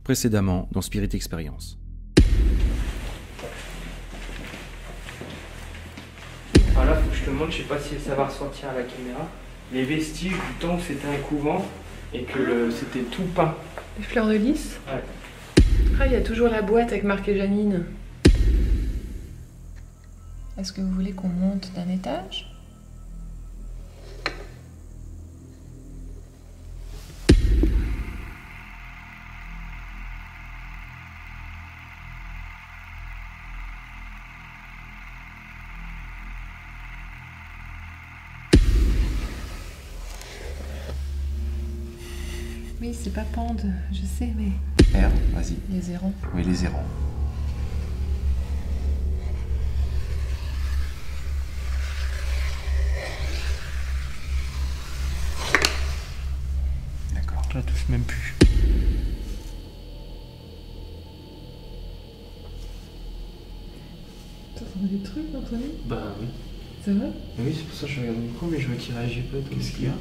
précédemment dans Spirit Experience. Alors là, faut que je te montre, je sais pas si ça va ressortir à la caméra, les vestiges du temps où c'était un couvent et que c'était tout peint. Les fleurs de lys. Ouais. Ah, il y a toujours la boîte avec marqué Janine. Est-ce que vous voulez qu'on monte d'un étage ? Oui, c'est pas pente, je sais, mais... R, vas-y. Les errants. Oui, les errants. D'accord. Je la touche même plus. T'entends des trucs, Anthony ? Bah oui. C'est vrai ? Oui, c'est pour ça que je regarde le micro, mais je vois qu'il réagit pas. Qu'est-ce qu'il y a ?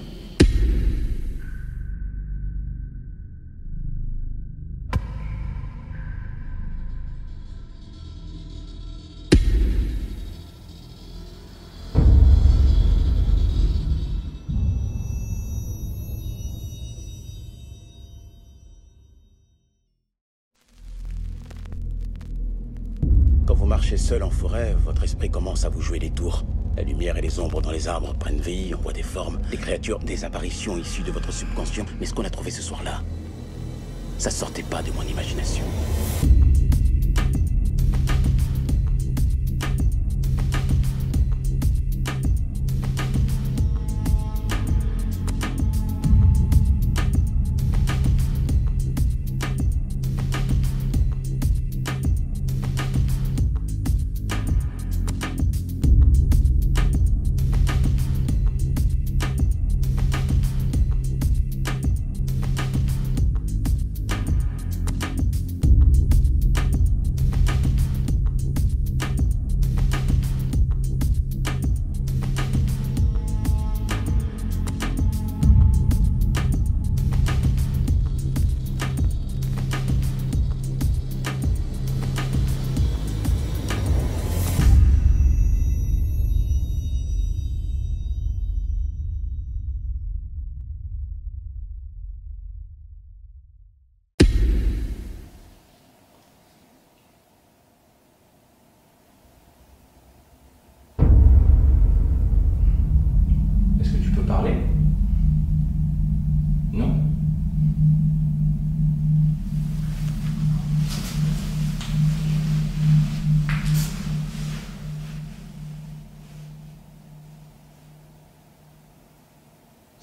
Quand vous marchez seul en forêt, votre esprit commence à vous jouer des tours. La lumière et les ombres dans les arbres prennent vie, on voit des formes, des créatures, des apparitions issues de votre subconscient. Mais ce qu'on a trouvé ce soir-là, ça sortait pas de mon imagination. Est-ce que tu peux parler ? Non ?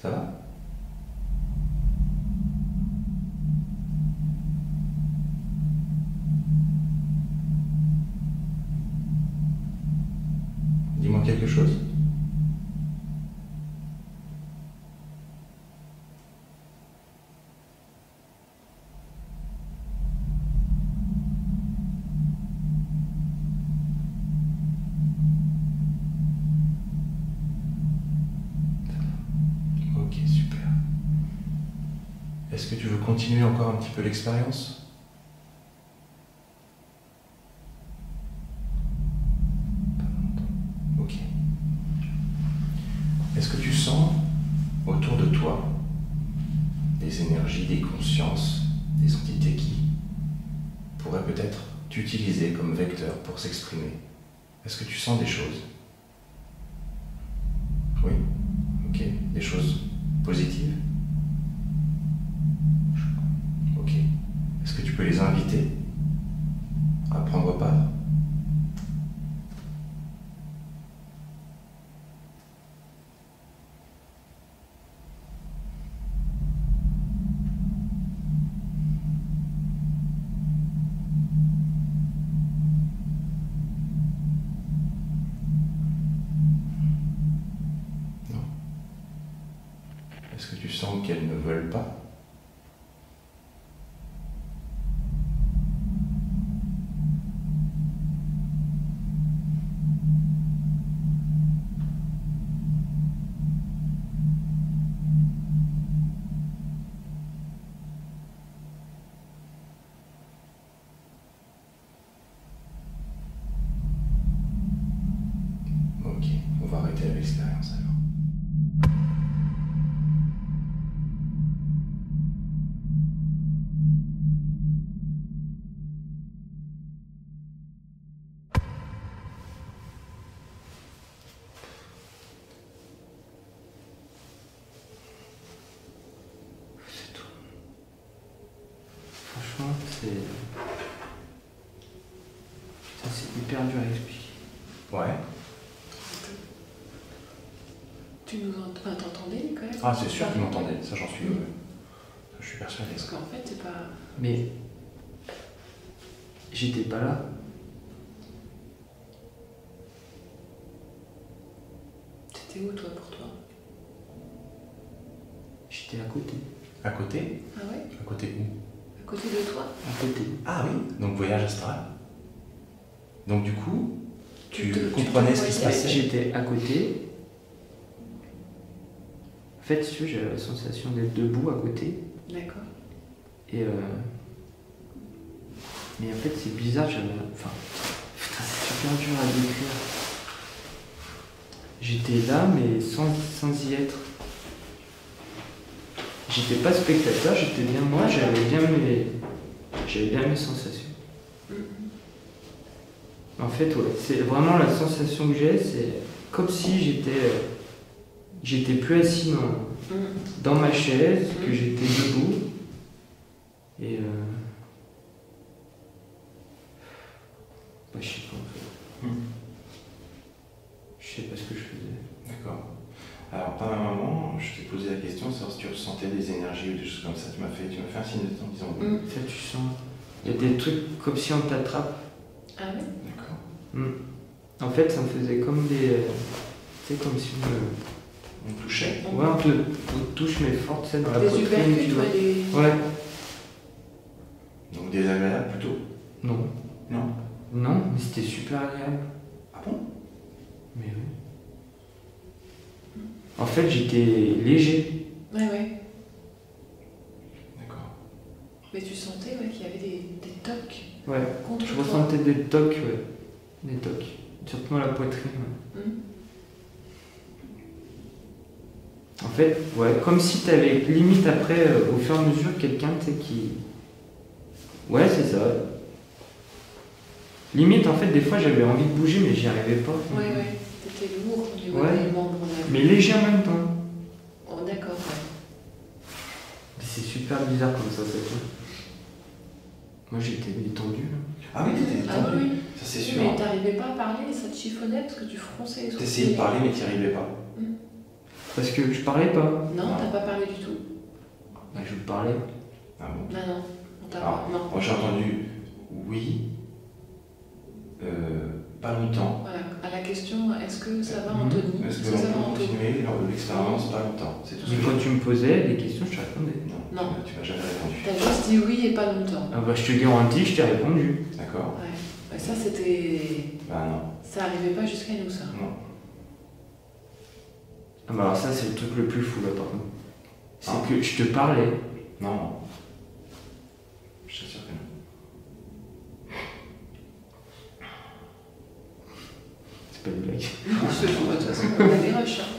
Ça va ? Dis-moi quelque chose. Ok, super. Est-ce que tu veux continuer encore un petit peu l'expérience ? Pas longtemps. Ok. Est-ce que tu sens autour de toi des énergies, des consciences, des entités qui pourraient peut-être t'utiliser comme vecteur pour s'exprimer ? Est-ce que tu sens des choses ? Oui ? Ok. Des choses positives ? Ok. Est-ce que tu peux les inviter à prendre part ? Non. Est-ce que tu sens qu'elles ne veulent pas ? l'expérience alors. C'est tout. Franchement, c'est hyper dur à expliquer. Ouais. Tu nous enfin, t'entendais, Nicolas? Ah, c'est sûr qu'ils m'entendaient, ça j'en suis heureux. Je suis persuadé. Parce qu'en fait, c'est pas... Mais j'étais pas là. T'étais où, toi, pour toi? J'étais à côté. À côté? Ah ouais? À côté où? À côté de toi? À côté. Ah oui, donc voyage astral. Donc du coup, tu Tu comprenais ce qui se voyais. passait. J'étais à côté. En fait, si tu veux, j'avais la sensation d'être debout à côté. D'accord. Et mais en fait, c'est bizarre, j'avais. Enfin. Putain, c'est super dur à décrire. J'étais là, mais sans y être. J'étais pas spectateur, j'étais bien moi, j'avais bien mes sensations. En fait, ouais, c'est vraiment la sensation que j'ai, c'est comme si j'étais plus assis dans ma chaise, que j'étais debout. Et bah, je sais pas en fait. Je sais pas ce que je faisais. D'accord. Alors, par un moment, je t'ai posé la question, savoir si tu ressentais des énergies ou des choses comme ça. Tu m'as fait un signe de tête en disant oui. En fait, tu sens. Il y a des trucs comme si on t'attrape. Ah ouais? D'accord. En fait, ça me faisait comme des. Tu sais, comme si On touchait. Ouais, on te touche, mais fort, tu sais, dans la Des poitrine, uppercuts, tu vois. ouais, Ouais. Donc désagréable plutôt. Non. Non. Non, mais c'était super agréable. Ah bon? Mais oui. En fait, j'étais léger. Ouais, ouais. D'accord. Mais tu sentais qu'il y avait des tocs Ouais. contre Je toi. ressentais des tocs, ouais. Des tocs. Surtout dans la poitrine. Ouais. En fait, ouais, comme si t'avais limite après, au fur et à mesure, quelqu'un, tu sais, qui. Ouais, c'est ça. Limite, en fait, des fois, j'avais envie de bouger, mais j'y arrivais pas. Ouais, ouais. T'étais lourd au niveau Ouais. des membres. Mais léger en même temps. Oh, d'accord, ouais. C'est super bizarre comme ça, ça fait. Moi, j'étais détendu. Là. Ah oui, t'étais Ah tendu. oui. Ça c'est sûr. Mais t'arrivais pas à parler, ça te chiffonnait parce que tu fronçais les sourcils. T'essayais de parler mais t'y arrivais pas. Parce que je parlais pas. Non, t'as pas parlé du tout. Bah, je parlais. Ah bon? Non, non. On t'a Alors, pas. Non. moi j'ai entendu oui, pas longtemps. Voilà. À la question, est-ce que ça va, Mhm. Anthony? Est-ce ça qu'on va, peut Anthony? continuer lors de l'expérience? Pas longtemps. C'est tout ce Mais que quand j'ai. tu me posais des questions, je te répondais. Non, Non. tu m'as jamais répondu. T'as juste dit oui et pas longtemps. Ah bah, je te garantis, je t'ai répondu. D'accord? Ouais. Bah, ça, c'était. Bah non. Ça arrivait pas jusqu'à nous, ça. Non. Ah bah, alors ça, c'est le truc le plus fou, là, par contre. C'est Ah. que je te parlais. Non, non. Je t'assure que non. C'est pas une blague. Je te jure, de toute façon, on a des rushs. Hein.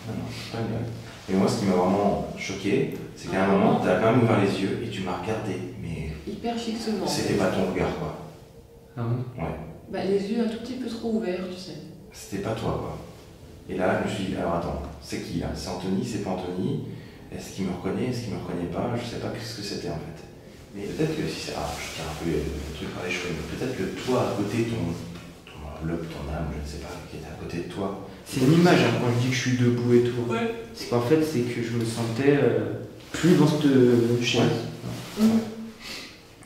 Non, non, c'est pas une blague. Et moi, ce qui m'a vraiment choqué, c'est qu'à un moment, t'as quand même ouvert les yeux et tu m'as regardé. Mais Hyper fixement. c'était pas ton regard, quoi. Ah bon? Ouais. Bah, les yeux un tout petit peu trop ouverts, tu sais. C'était pas toi, quoi. Et là, je me suis dit, alors attends, c'est qui là? C'est Anthony, c'est pas Anthony? Est-ce qu'il me reconnaît? Est-ce qu'il me reconnaît pas? Je sais pas ce que c'était en fait. Mais peut-être que si c'est. Ah, je tiens un peu le truc par les cheveux, mais peut-être que toi, à côté, ton enveloppe, ton âme, je ne sais pas, qui était à côté de toi. C'est une image, hein, quand je dis que je suis debout et tout. Ouais. C'est qu'en fait, c'est que je me sentais plus dans cette chaise.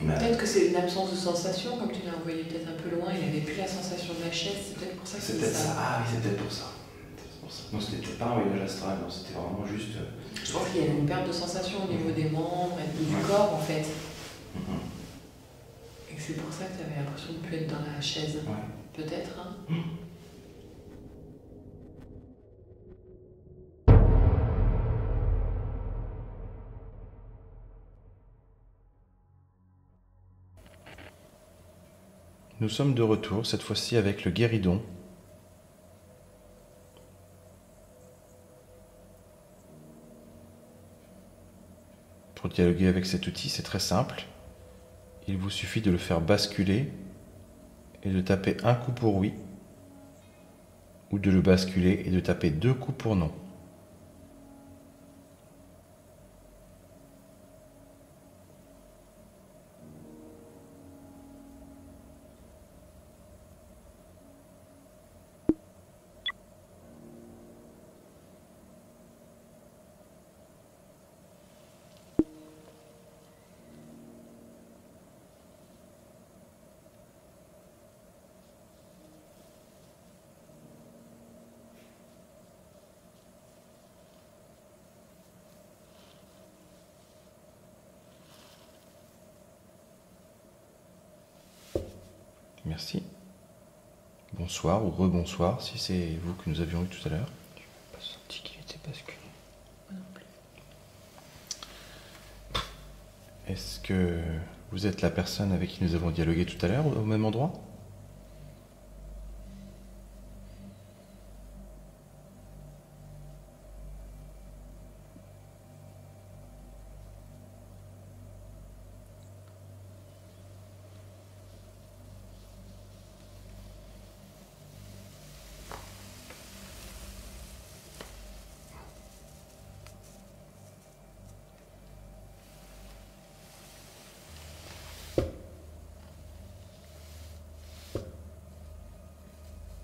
Mais, Peut-être que c'est une absence de sensation, comme tu l'as envoyé peut-être un peu loin, il n'avait plus la sensation de la chaise, c'est peut-être pour ça que c'est peut-être ça. Ah oui, c'est peut-être pour ça. C'est pour ça. Non, c'était peut-être pas un voyage astral, non, c'était vraiment juste. Je pense qu'il y a une perte de sensation au niveau des membres et du Ouais. corps en fait. Mhm. Et que c'est pour ça que tu avais l'impression de ne plus être dans la chaise. Ouais. Peut-être, hein. Nous sommes de retour, cette fois-ci avec le guéridon. pour dialoguer avec cet outil, c'est très simple. Il vous suffit de le faire basculer et de taper un coup pour oui, ou de le basculer et de taper 2 coups pour non. Merci. Bonsoir ou rebonsoir si c'est vous que nous avions eu tout à l'heure. Je n'ai pas senti qu'il était basculé. Moi non plus. Est-ce que vous êtes la personne avec qui nous avons dialogué tout à l'heure au même endroit?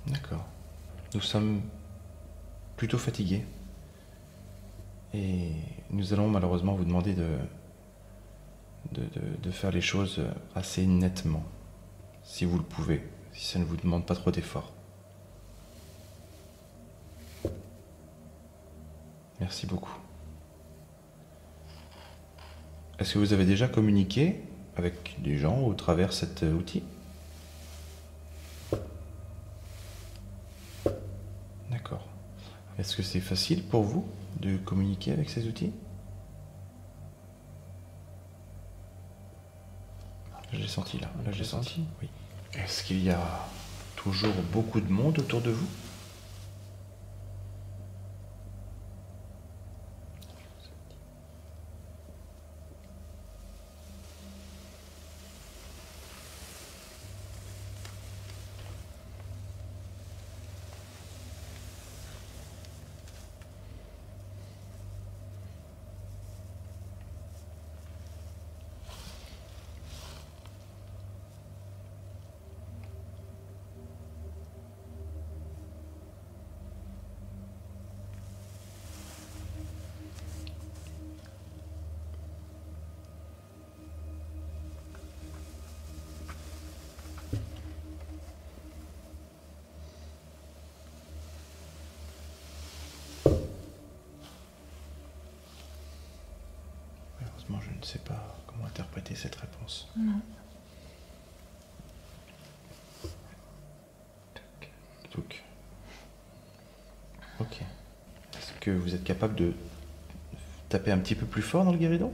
D'accord. Nous sommes plutôt fatigués. Et nous allons malheureusement vous demander de faire les choses assez nettement, si vous le pouvez, si ça ne vous demande pas trop d'efforts. Merci beaucoup. Est-ce que vous avez déjà communiqué avec des gens au travers cet outil ? D'accord. Est-ce que c'est facile pour vous de communiquer avec ces outils? Je l'ai senti là. Là, je l'ai senti. Oui. Est-ce qu'il y a toujours beaucoup de monde autour de vous? Malheureusement, je ne sais pas comment interpréter cette réponse. Non. Donc, ok. Est-ce que vous êtes capable de taper un petit peu plus fort dans le guéridon?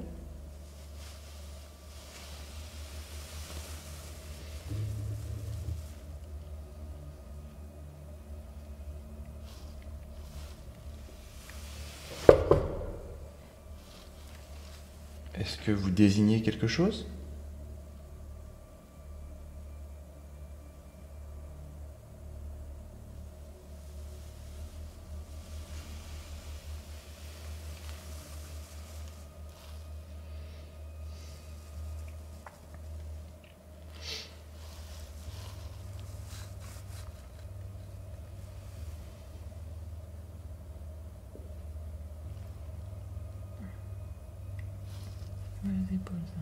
Est-ce que vous désignez quelque chose? Les épaules, ça.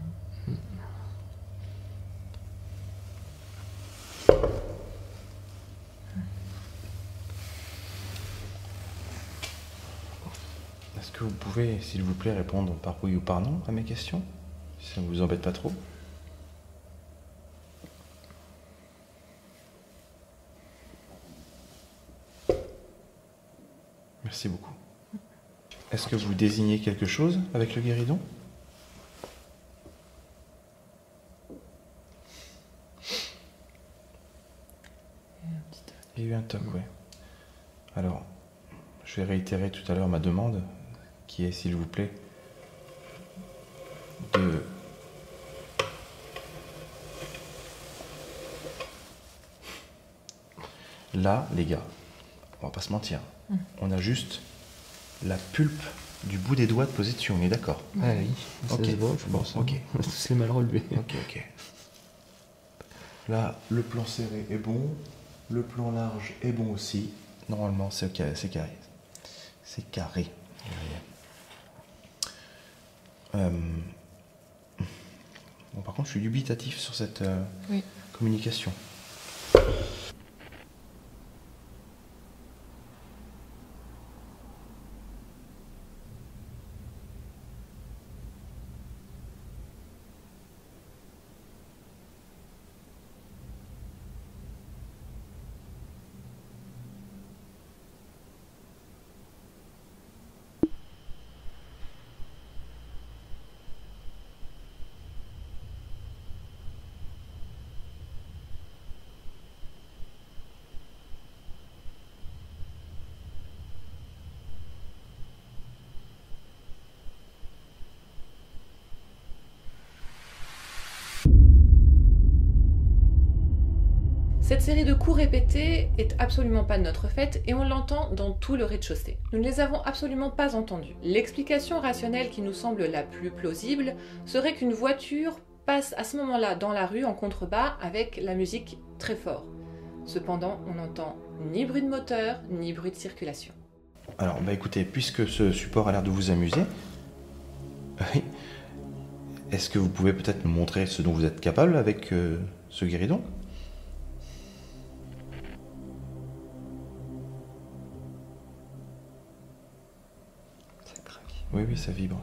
Est-ce que vous pouvez, s'il vous plaît, répondre par oui ou par non à mes questions, si ça ne vous embête pas trop? Merci beaucoup. Est-ce que vous désignez quelque chose avec le guéridon? Il y a eu un toc, oui. Alors, je vais réitérer tout à l'heure ma demande, qui est, s'il vous plaît, de... Là, les gars, on va pas se mentir, on a juste la pulpe du bout des doigts de posée dessus, on est d'accord? Ah oui, ça Ok. se voit, je Bon, pense. ok. C'est mal relevé. Ok, ok. Là, le plan serré est bon, le plan large est bon aussi. Normalement, c'est carré. C'est carré. Bon, par contre, je suis dubitatif sur cette Oui. communication. Cette série de coups répétés est absolument pas de notre fait et on l'entend dans tout le rez-de-chaussée. Nous ne les avons absolument pas entendus. L'explication rationnelle qui nous semble la plus plausible serait qu'une voiture passe à ce moment-là dans la rue en contrebas avec la musique très fort. Cependant, on n'entend ni bruit de moteur, ni bruit de circulation. Alors, bah écoutez, puisque ce support a l'air de vous amuser, oui, est-ce que vous pouvez peut-être me montrer ce dont vous êtes capable avec ce guéridon? Ça craque. Oui, oui, ça vibre.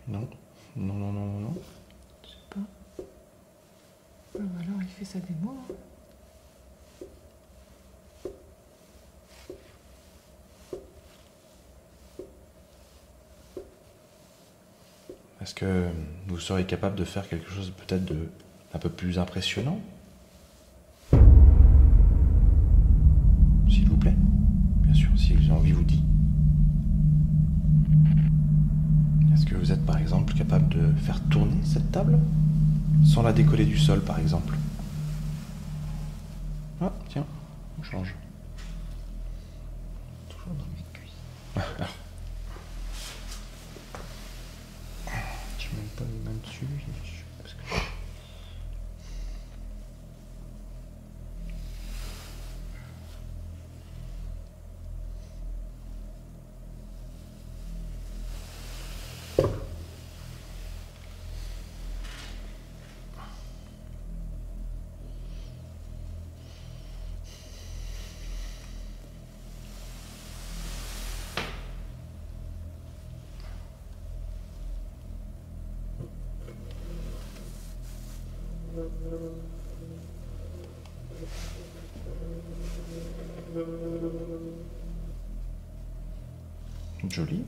Non, non, non, non, non, non. Je sais pas. Ou alors il fait sa démo. Est-ce que vous seriez capable de faire quelque chose peut-être de un peu plus impressionnant? S'il vous plaît. Bien sûr, si l'envie vous dit. Est-ce que vous êtes par exemple capable de faire tourner cette table sans la décoller du sol par exemple? Ah, tiens, on change. Toujours dans mes cuisses. Je mets pas les mains dessus. Parce que... Joli.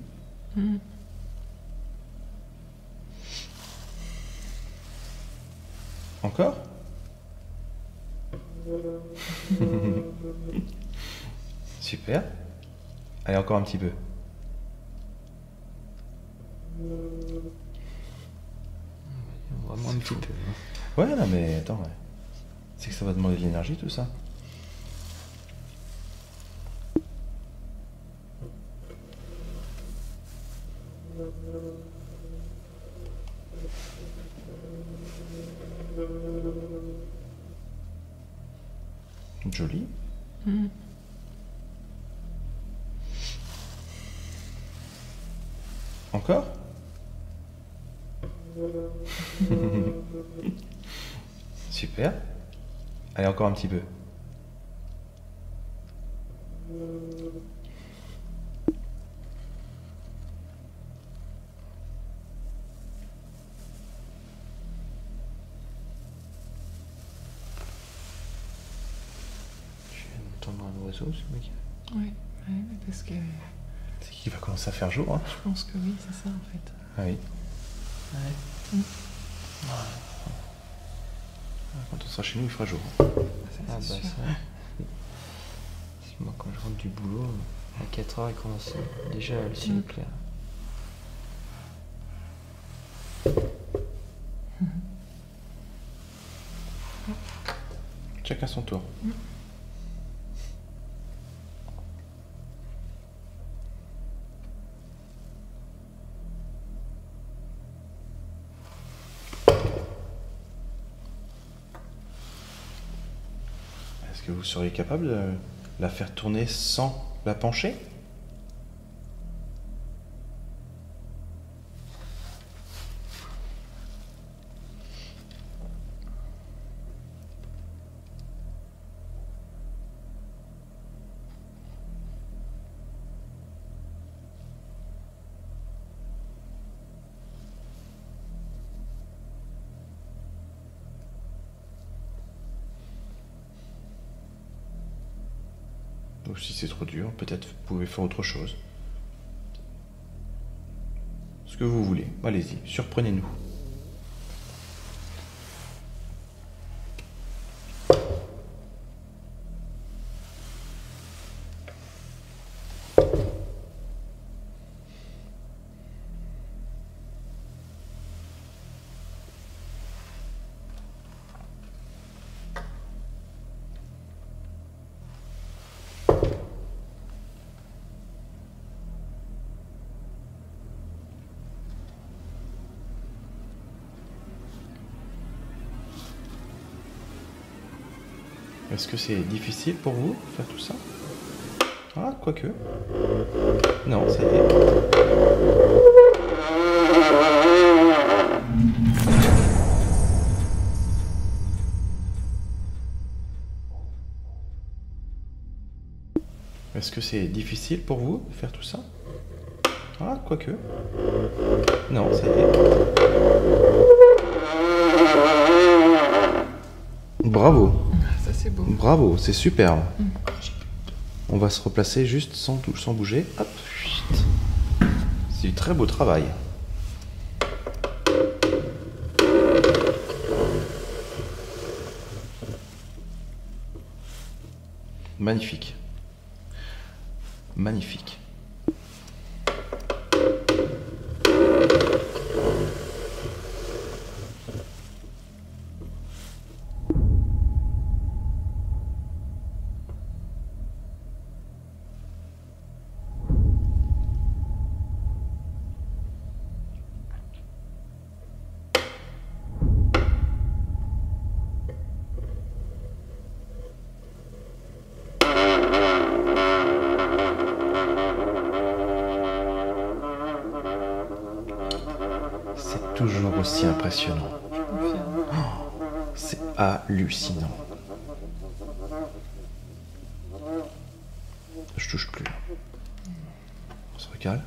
Encore? Super. Allez, encore un petit peu. Vraiment un petit peu. Ouais, non, mais attends, ouais. C'est que ça va demander de l'énergie tout ça. Joli. Encore? Super. Allez, encore un petit peu. oiseaux, ce mec. Ouais, parce que C'est qu'il va commencer à faire jour, hein. je pense que oui, c'est ça en fait. Ah oui. Ouais. Quand on sera chez nous, il fera jour. Ah C'est bah sûr. ça. Parce que moi quand je rentre du boulot, à 4h il commence déjà le ciel est clair. Chacun son tour. Est-ce que vous seriez capable de la faire tourner sans la pencher? Ou si c'est trop dur, peut-être vous pouvez faire autre chose. Ce que vous voulez. Allez-y, surprenez-nous. Est-ce que c'est difficile pour vous de faire tout ça? Ah, quoique. Non, ça y est. Est-ce que c'est difficile pour vous de faire tout ça? Ah, quoique. Non, ça y est. Bravo. Ça c'est beau. Bravo, c'est superbe. On va se replacer juste sans bouger. Hop. C'est du très beau travail. Magnifique. Magnifique. C'est toujours aussi impressionnant. Oh, c'est hallucinant. Je touche plus. On se recale.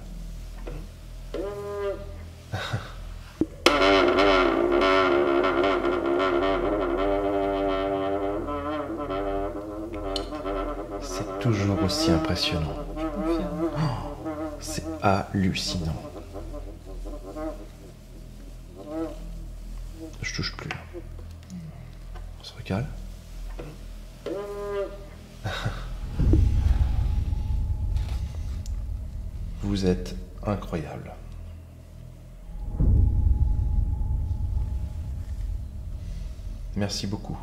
C'est toujours aussi impressionnant. Oh, c'est hallucinant. Je touche plus. On se recale. Vous êtes incroyable. Merci beaucoup.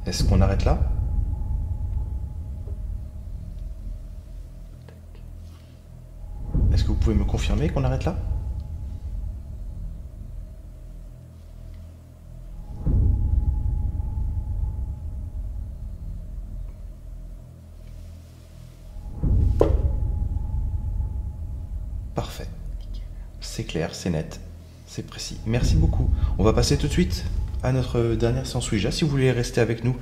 Est-ce qu'on arrête là? Est-ce que vous pouvez me confirmer qu'on arrête là? Parfait. C'est clair, c'est net, c'est précis. Merci beaucoup. On va passer tout de suite à notre dernière séance Ouija. Si vous voulez rester avec nous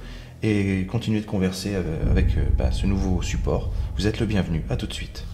et continuer de converser avec ce nouveau support, vous êtes le bienvenu. À tout de suite.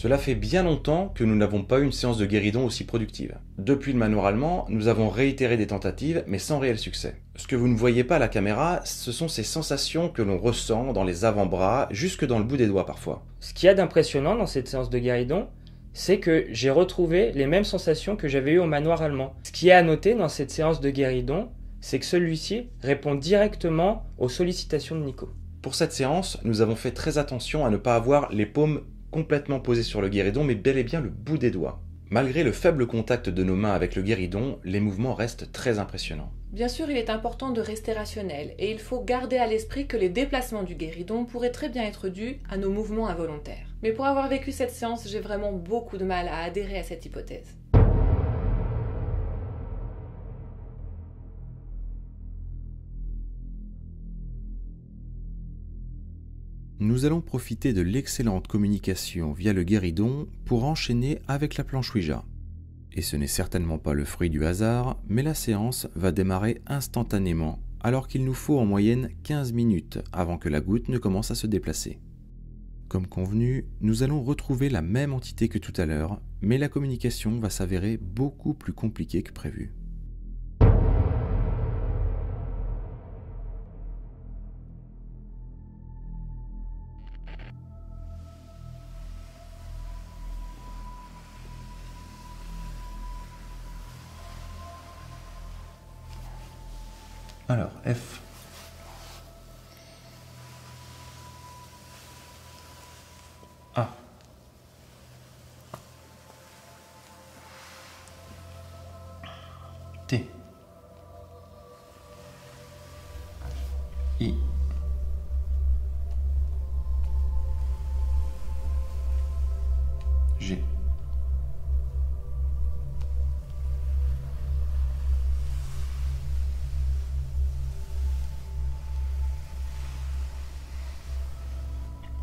Cela fait bien longtemps que nous n'avons pas eu une séance de guéridon aussi productive. Depuis le manoir allemand, nous avons réitéré des tentatives, mais sans réel succès. Ce que vous ne voyez pas à la caméra, ce sont ces sensations que l'on ressent dans les avant-bras, jusque dans le bout des doigts parfois. Ce qu'il y a d'impressionnant dans cette séance de guéridon, c'est que j'ai retrouvé les mêmes sensations que j'avais eues au manoir allemand. Ce qui est à noter dans cette séance de guéridon, c'est que celui-ci répond directement aux sollicitations de Nico. Pour cette séance, nous avons fait très attention à ne pas avoir les paumes complètement posées sur le guéridon, mais bel et bien le bout des doigts. Malgré le faible contact de nos mains avec le guéridon, les mouvements restent très impressionnants. Bien sûr, il est important de rester rationnel et il faut garder à l'esprit que les déplacements du guéridon pourraient très bien être dus à nos mouvements involontaires. Mais pour avoir vécu cette séance, j'ai vraiment beaucoup de mal à adhérer à cette hypothèse. Nous allons profiter de l'excellente communication via le guéridon pour enchaîner avec la planche Ouija. Et ce n'est certainement pas le fruit du hasard, mais la séance va démarrer instantanément, alors qu'il nous faut en moyenne 15 minutes avant que la goutte ne commence à se déplacer. Comme convenu, nous allons retrouver la même entité que tout à l'heure, mais la communication va s'avérer beaucoup plus compliquée que prévu. Alors, F. A. T. I. G.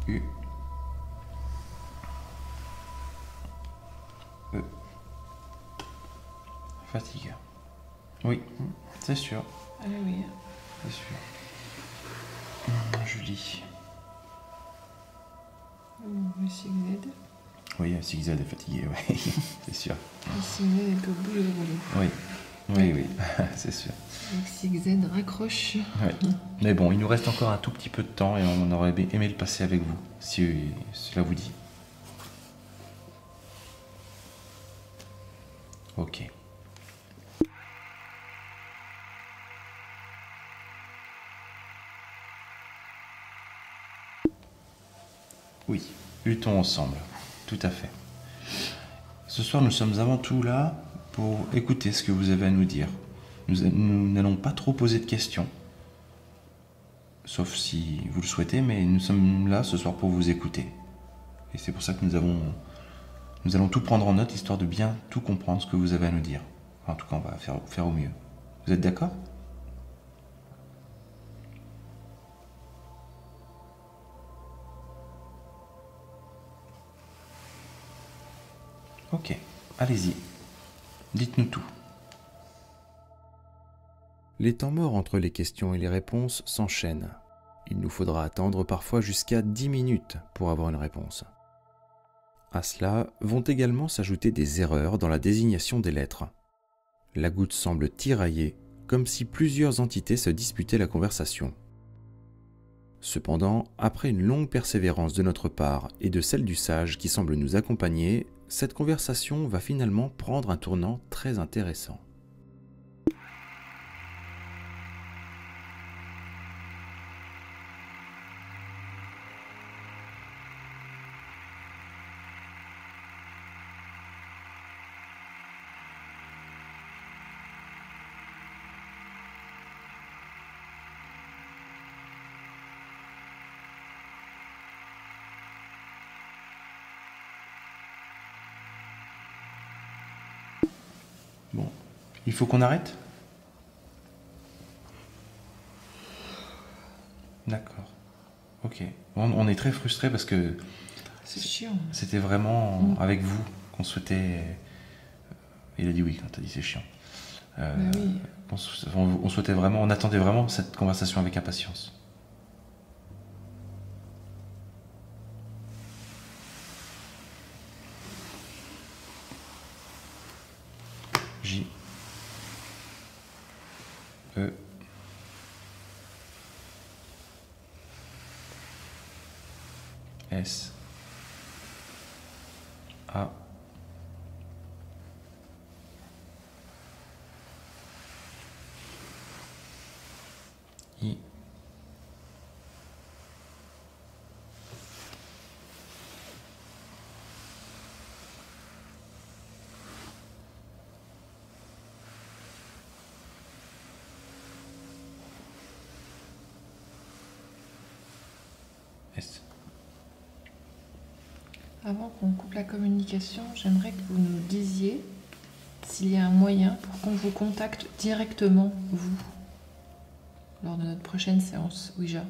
U. E. Fatigue. Oui, c'est sûr. Ah oui. C'est sûr. Julie. Cyg Z. Oui, Cyg Z est fatigué, oui, c'est sûr. Cyg Z est au bout de rouler. Oui, oui, oui, c'est sûr. Donc Cyg Z raccroche. Oui. Mais bon, il nous reste encore un tout petit peu de temps et on aurait aimé le passer avec vous, si cela vous dit. Ok. Oui, luttons ensemble, tout à fait. Ce soir, nous sommes avant tout là pour écouter ce que vous avez à nous dire. Nous n'allons pas trop poser de questions, sauf si vous le souhaitez, mais nous sommes là ce soir pour vous écouter. Et c'est pour ça que nous allons tout prendre en note, histoire de bien tout comprendre ce que vous avez à nous dire. Enfin, en tout cas, on va faire au mieux. Vous êtes d'accord ? Ok, allez-y. Dites-nous tout. Les temps morts entre les questions et les réponses s'enchaînent. Il nous faudra attendre parfois jusqu'à 10 minutes pour avoir une réponse. À cela vont également s'ajouter des erreurs dans la désignation des lettres. La goutte semble tirailler, comme si plusieurs entités se disputaient la conversation. Cependant, après une longue persévérance de notre part et de celle du sage qui semble nous accompagner, cette conversation va finalement prendre un tournant très intéressant. Bon, il faut qu'on arrête ? D'accord. Ok. On est très frustrés parce que C'est chiant. c'était vraiment avec vous qu'on souhaitait... Il a dit oui quand t'as dit c'est chiant. Oui. On souhaitait vraiment, on attendait vraiment cette conversation avec impatience. E. S. A. I. S. Avant qu'on coupe la communication, j'aimerais que vous nous disiez s'il y a un moyen pour qu'on vous contacte directement, vous, lors de notre prochaine séance Ouija.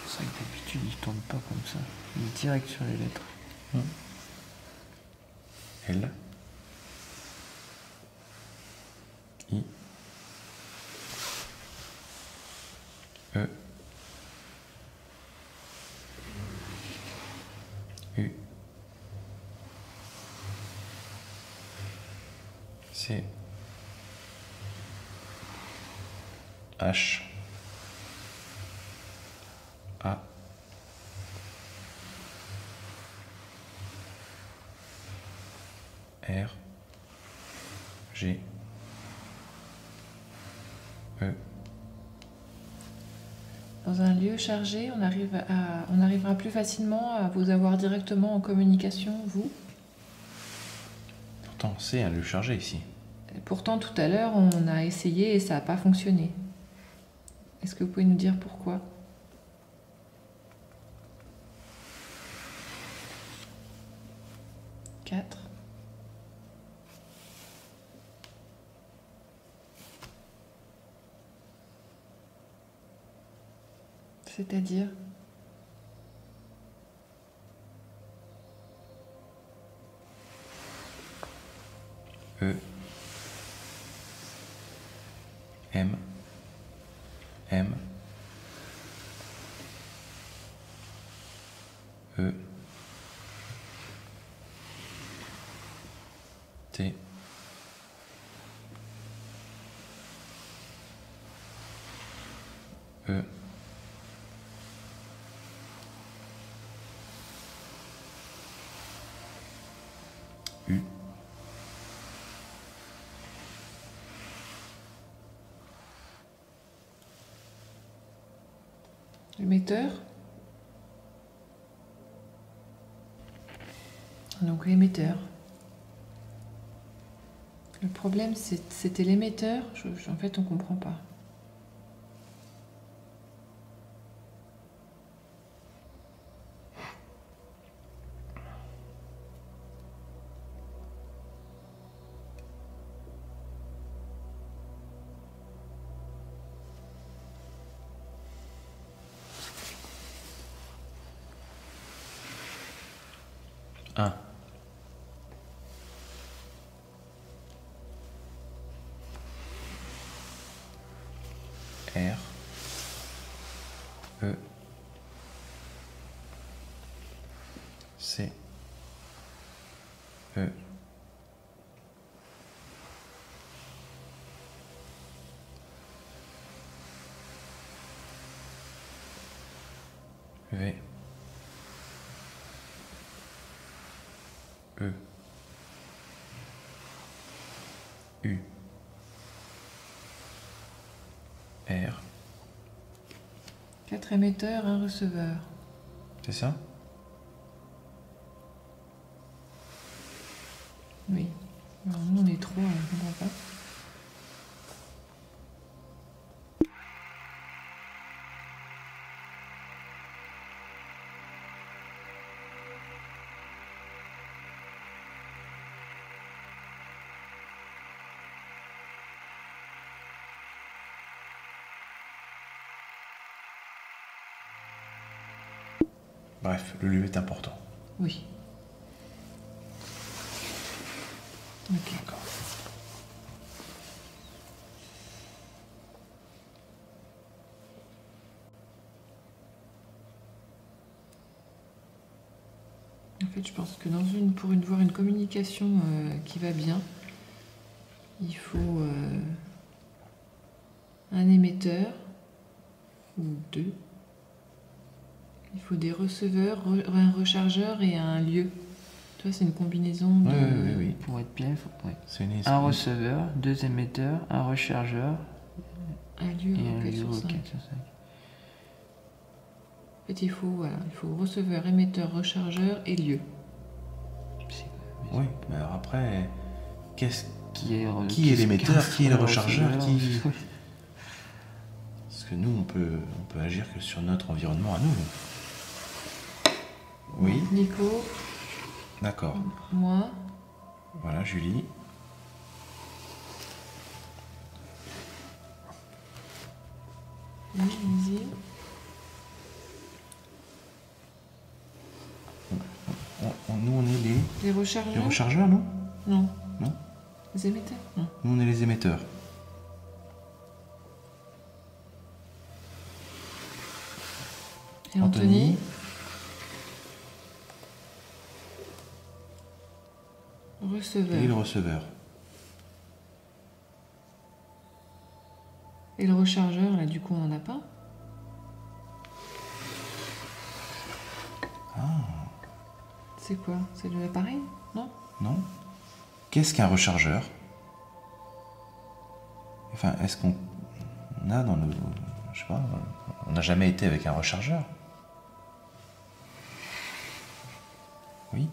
C'est vrai que d'habitude, il tourne pas comme ça. Il est direct sur les lettres. L. I. E. U. C. H. A. R. G. E. Dans un lieu chargé, on arrivera plus facilement à vous avoir directement en communication, vous. Pourtant, c'est un lieu chargé ici. Et pourtant, tout à l'heure, on a essayé et ça n'a pas fonctionné. Est-ce que vous pouvez nous dire pourquoi ? 4. C'est-à-dire ? E. M. M. E. T. E. U. Émetteur. Donc l'émetteur. Le problème, c'était l'émetteur. En fait, on ne comprend pas. Un. R. E. C. E. V. E. U. R. 4 émetteurs, un receveur. C'est ça? Oui. Alors nous, on est 3, on ne comprend pas. Bref, le lieu est important. Oui. Ok. D'accord. En fait, je pense que pour voir une communication qui va bien, il faut un émetteur ou deux. Il faut des receveurs, un rechargeur et un lieu. Tu vois, c'est une combinaison de... Oui. Pour être bien, il faut C'est une un receveur, 2 émetteurs, un rechargeur Un lieu et un Rocket lieu sur 5. Rocket sur 5. En fait, il faut receveur, émetteur, rechargeur et lieu. Oui, mais alors après, Qui qui est l'émetteur, qui est le rechargeur, Oui. Parce que nous, on peut agir que sur notre environnement à nous. Oui, Nico, d'accord. moi, Voilà, Julie. oui, vas-y. Nous, on est Les rechargeurs. les rechargeurs, non? Non. Non. Les émetteurs. Non. Nous, on est les émetteurs. Et Anthony. Receveur. Et le receveur. Et le rechargeur, là, du coup, on n'en a pas. C'est quoi? C'est l'appareil? Non? Non? Qu'est-ce qu'un rechargeur? Enfin, est-ce qu'on a dans nos... Je sais pas, on n'a jamais été avec un rechargeur? Oui?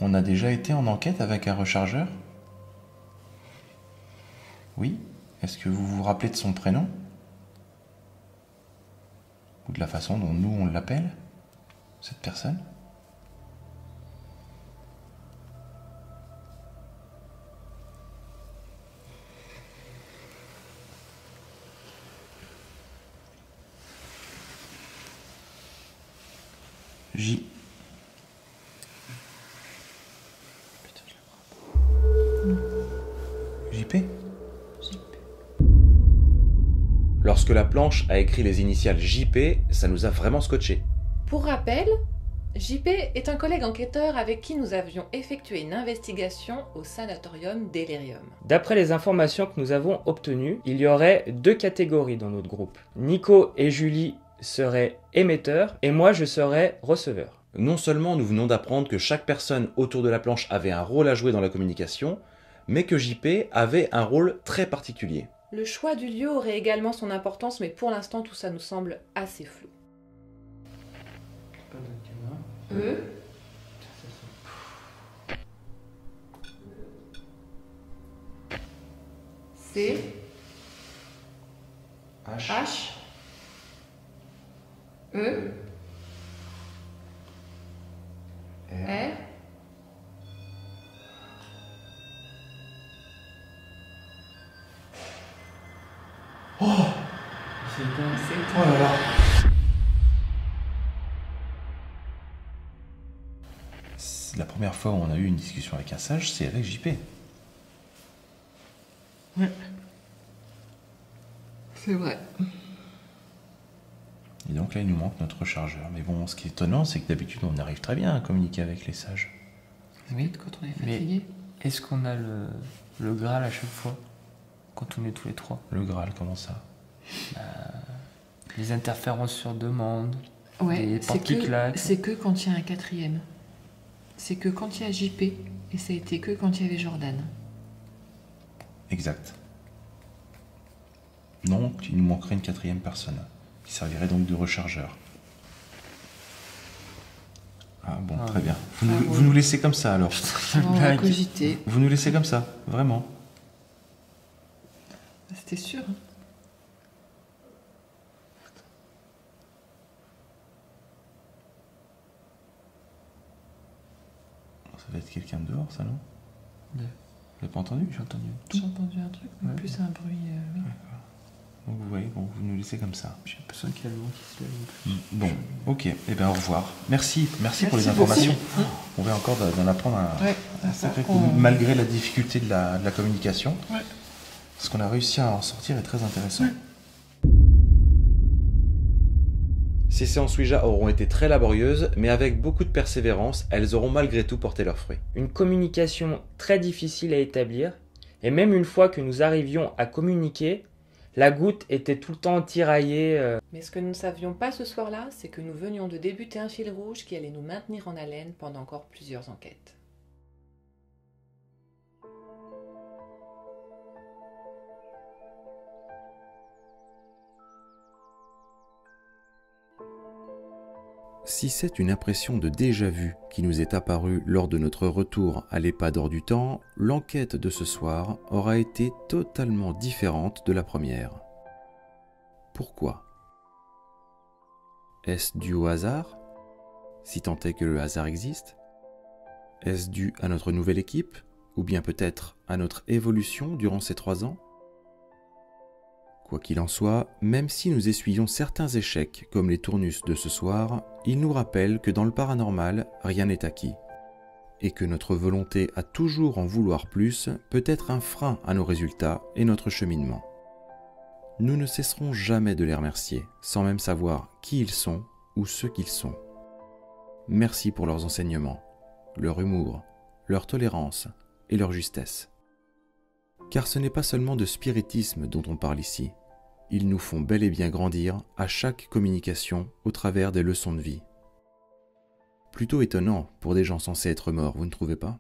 On a déjà été en enquête avec un rechargeur? Oui? Est-ce que vous vous rappelez de son prénom? Ou de la façon dont nous on l'appelle, cette personne? J. JP? Lorsque la planche a écrit les initiales JP, ça nous a vraiment scotché. Pour rappel, JP est un collègue enquêteur avec qui nous avions effectué une investigation au sanatorium d'Elerium. D'après les informations que nous avons obtenues, il y aurait 2 catégories dans notre groupe. Nico et Julie seraient émetteurs et moi je serais receveur. Non seulement nous venons d'apprendre que chaque personne autour de la planche avait un rôle à jouer dans la communication, mais que JP avait un rôle très particulier. Le choix du lieu aurait également son importance, mais pour l'instant tout ça nous semble assez flou. C H E R C'est quoi? Oh là là. C'est la première fois où on a eu une discussion avec un sage, c'est avec JP. Ouais. C'est vrai. Et donc là, il nous manque notre rechargeur. Mais bon, ce qui est étonnant, c'est que d'habitude, on arrive très bien à communiquer avec les sages. Oui, Quand on est mais fatigué. est-ce qu'on a le Graal à chaque fois? Quand on est tous les trois? Le Graal, comment ça? Les interférences sur demande, Ouais, des portes qui claquent. c'est que quand il y a un quatrième. C'est que quand il y a JP, et ça a été que quand il y avait Jordan. Exact. Donc, il nous manquerait une quatrième personne, qui servirait donc de rechargeur. Ah bon, Ah très oui. bien. Ah Vous oui. nous laissez comme ça, alors. On va blague. cogiter. Vous nous laissez comme ça, vraiment. C'était sûr. Hein. Ça va être quelqu'un de dehors, ça, non? Ouais. Vous n'avez pas entendu? J'ai entendu. J'ai entendu un truc. Ouais. plus un bruit. Oui. Donc vous voyez, bon, vous nous laissez comme ça. J'ai l'impression qu'il y a le vent qui se lève. Bon, ok, et bien au revoir. Merci pour les beaucoup. informations. On va encore d'en apprendre un sacré coup, malgré la difficulté de la communication. Ouais. Ce qu'on a réussi à en sortir est très intéressant. Ouais. Ces séances Ouija auront été très laborieuses, mais avec beaucoup de persévérance, elles auront malgré tout porté leurs fruits. Une communication très difficile à établir, et même une fois que nous arrivions à communiquer, la goutte était tout le temps tiraillée. Mais ce que nous ne savions pas ce soir-là, c'est que nous venions de débuter un fil rouge qui allait nous maintenir en haleine pendant encore plusieurs enquêtes. Si c'est une impression de déjà-vu qui nous est apparue lors de notre retour à l'EHPAD hors du temps, l'enquête de ce soir aura été totalement différente de la première. Pourquoi ? Est-ce dû au hasard ? Si tant est que le hasard existe ? Est-ce dû à notre nouvelle équipe ? Ou bien peut-être à notre évolution durant ces 3 ans ? Quoi qu'il en soit, même si nous essuyons certains échecs comme les tournus de ce soir, il nous rappelle que dans le paranormal, rien n'est acquis. Et que notre volonté à toujours en vouloir plus peut être un frein à nos résultats et notre cheminement. Nous ne cesserons jamais de les remercier, sans même savoir qui ils sont ou ce qu'ils sont. Merci pour leurs enseignements, leur humour, leur tolérance et leur justesse. Car ce n'est pas seulement de spiritisme dont on parle ici. Ils nous font bel et bien grandir à chaque communication au travers des leçons de vie. Plutôt étonnant pour des gens censés être morts, vous ne trouvez pas ?